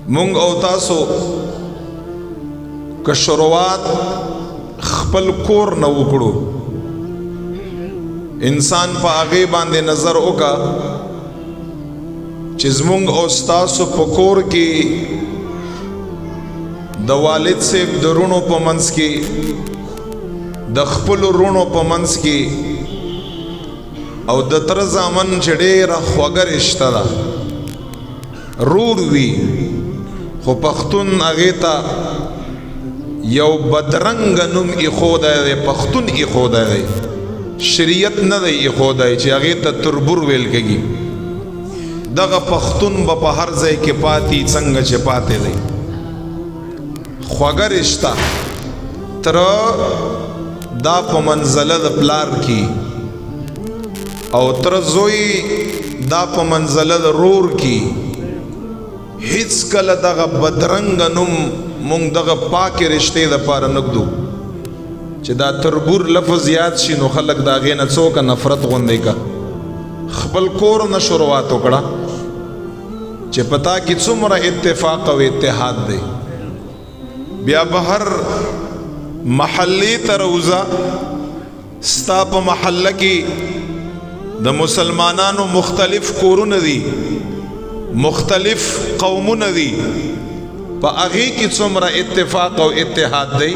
مونږ او تاسو که شروعات خپل کور نه وکړو انسان په هغې باندې نظر وکړه چې زمونږ او ستاسو په کور کې د والد صاحب د رونو په منځ کې د خپلو رونو په منځ کې او د تره زامن چې ډېره خوږه رشته ده رور وي خو پښتون هغې ته یو بدرنګه نوم ایښودی دی پښتون ایښودی دی شریعت نه دی ایښودی چې هغې ته تربور ویل کېږي دغه پښتون به په هر ځای کې پاتې څنګه چې پاتې دی خوږه رشته تره دا په منزله د پلار کې او تر زوی دا په منزله د رور کې هیڅ کله دغه بدرنګ نوم مونږ دغه پاکې رشتې دپاره نږدو چې دا تربور لفظ یاد شي نو خلک د هغې نه څوکه نفرت غوندې که خپل کور نه شروعات وکړه چې په تا کې څومره اتفاق او اتحاد دی بیا به هر محلې ته روزه ستا په محله کې د مسلمانانو مختلف کورونه دي مختلف قومونه دي په هغې کې څومره اتفاق او اتحاد دی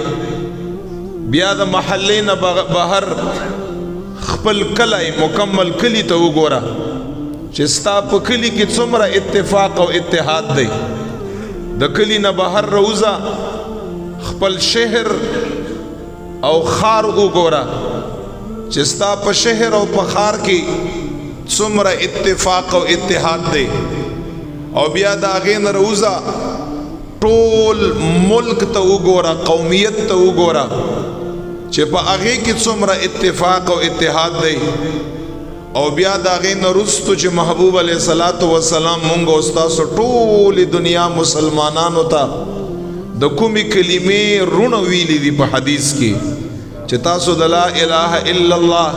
بیا د محلې نه بهر خپل کلی مکمل کلی ته وګوره چې ستا په کلی کې څومره اتفاق او اتحاد دی د کلی نه بهر روزه خپل شهر او خار وګوره چې ستا په شهر او په خار کې څومره اتفاق او اتحاد دی او بیا د هغې نه روزه ټول ملک ته وګوره قومیت ته وګوره چې په هغې کې څومره اتفاق او اتحاد دی او بیا د هغې نه وروستو چې محبوب علیه الصلاة وسلام مونږ او ستاسو ټولې دنیا مسلمانانو ته د کومې کلمې رونه ویلي دي په حدیث کې چې تاسو د لا اله الا الله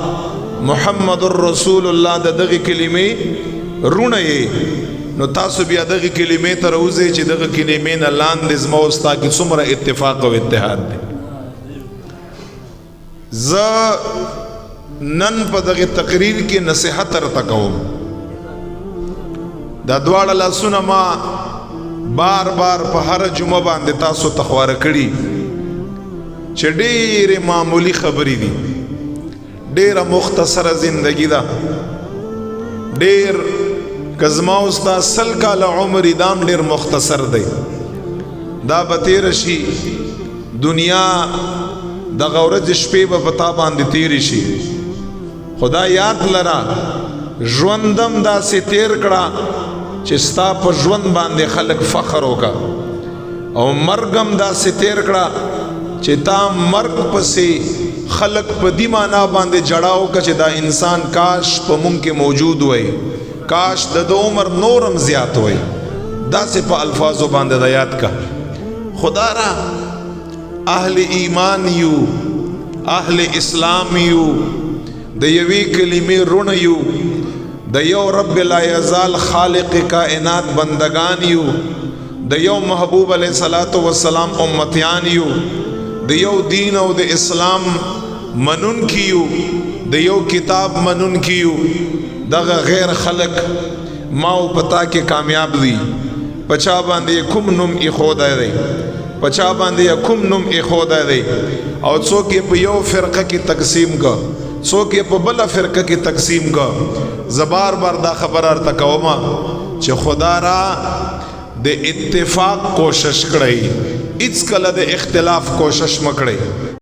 محمد رسول الله د دغې کلمې رونه یې نو تاسو بیا دغې کلمې ته راوځئ چې دغه کلمې نه لاندې زما او ستا کې څومره اتفاق او اتحاد دی زه نن په دغه تقریر کې نصیحت درته کوم دا دواړه لاسونه ما بار بار په هر جمعه باندې تاسو ته خواره کړي چې ډېرې معمولی خبرې دي ډېره مختصره زندگی ده ډېر که زما او ستا 100 کاله عمر دا هم ډېر مختصر دی دا به تېره شي دنیا دغه ورځې شپې به په تا باندې تېرې شي خدا یاد لره ژوندم داسې تېر کړه چې ستا په ژوند باندې خلک فخر وکړه او مرګم داسې تېر کړه چې تا مرګ پسې خلک په دې معنا باندې جړا وکړه چې دا انسان کاش په مونږ کې موجود وی کاش د عمر نورم زیات وی داسې په الفاظو باندې د یاد کا خدا را اهل ایمان یو اهل اسلام یو د یوې کلمې رونه یو د یو رب لا یزال خالق کائنات بندگان یو د یو محبوب علیه الصلاة والسلام امتیان یو د یو دین او د اسلام منون کیو د یو کتاب منون کیو دغه غیر خلق ما او پتا کې کامیاب دی پچا باندې کوم نوم ایښودی دی پچا باندې کوم نوم ایښودی دی او څوک یې په یو فرقه کې تقسیم کا څوک یې په بله فرقه کې تقسیم کا زه بار بار دا خبر ارته کومه چې خدا را د اتفاق کوشش کړئ هیڅ کله د اختلاف کوشش مه کړئ